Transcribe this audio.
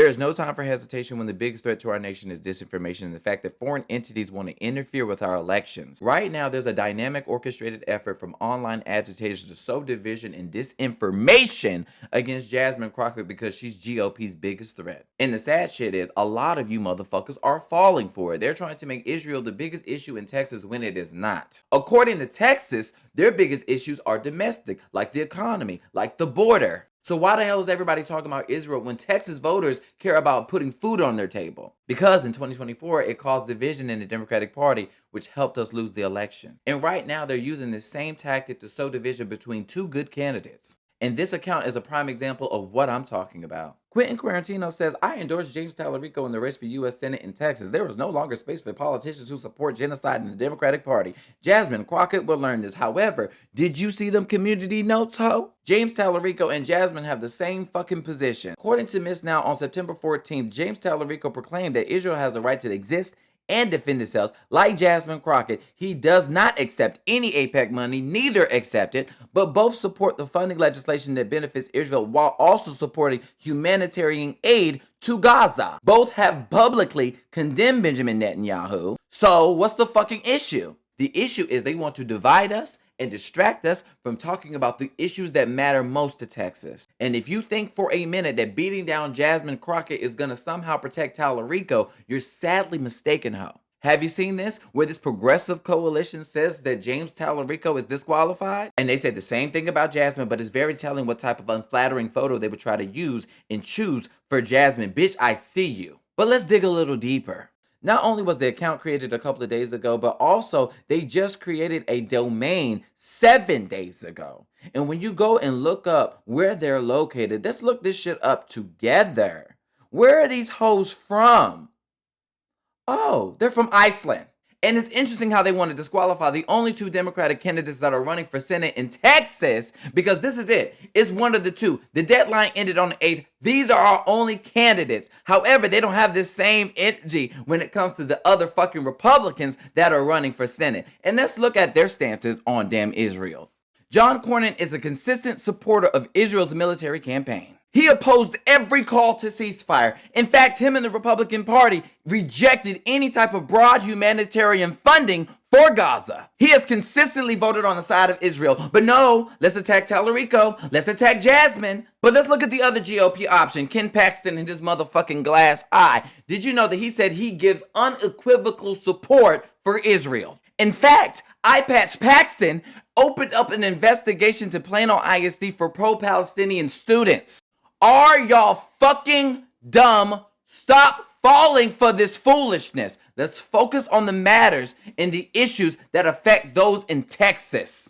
There is no time for hesitation when the biggest threat to our nation is disinformation and the fact that foreign entities want to interfere with our elections. Right now, there's a dynamic orchestrated effort from online agitators to sow division and disinformation against Jasmine Crockett because she's GOP's biggest threat. And the sad shit is, a lot of you motherfuckers are falling for it. They're trying to make Israel the biggest issue in Texas when it is not. According to Texas, their biggest issues are domestic, like the economy, like the border. So why the hell is everybody talking about Israel when Texas voters care about putting food on their table? Because in 2024, it caused division in the Democratic Party, which helped us lose the election. And right now, they're using the same tactic to sow division between two good candidates. And this account is a prime example of what I'm talking about. Quentin Quarantino says, I endorse James Tallarico in the race for U.S. Senate in Texas. There is no longer space for politicians who support genocide in the Democratic Party. Jasmine Crockett will learn this. However, did you see them community notes, ho? James Tallarico and Jasmine have the same fucking position. According to Miss Now, on September 14th, James Tallarico proclaimed that Israel has a right to exist and defend itself. Like Jasmine Crockett, he does not accept any AIPAC money, neither accept it, but both support the funding legislation that benefits Israel while also supporting humanitarian aid to Gaza. Both have publicly condemned Benjamin Netanyahu. So what's the fucking issue? The issue is they want to divide us and distract us from talking about the issues that matter most to Texas. And if you think for a minute that beating down Jasmine Crockett is gonna somehow protect Tallarico, you're sadly mistaken, ho. Have you seen this, where this progressive coalition says that James Tallarico is disqualified? And they said the same thing about Jasmine, but it's very telling what type of unflattering photo they would try to use and choose for Jasmine. Bitch, I see you. But let's dig a little deeper. Not only was the account created a couple of days ago, but also they just created a domain 7 days ago. And when you go and look up where they're located, let's look this shit up together. Where are these hoes from? Oh, they're from Iceland. And it's interesting how they want to disqualify the only two Democratic candidates that are running for Senate in Texas, because this is it. It's one of the two. The deadline ended on the 8th. These are our only candidates. However, they don't have this same energy when it comes to the other fucking Republicans that are running for Senate. And let's look at their stances on damn Israel. John Cornyn is a consistent supporter of Israel's military campaign. He opposed every call to ceasefire. In fact, him and the Republican Party rejected any type of broad humanitarian funding for Gaza. He has consistently voted on the side of Israel. But no, let's attack Tallarico. Let's attack Jasmine. But let's look at the other GOP option, Ken Paxton and his motherfucking glass eye. Did you know that he said he gives unequivocal support for Israel? In fact, Eyepatch Paxton opened up an investigation to Plano ISD for pro-Palestinian students. Are y'all fucking dumb? Stop falling for this foolishness. Let's focus on the matters and the issues that affect those in Texas.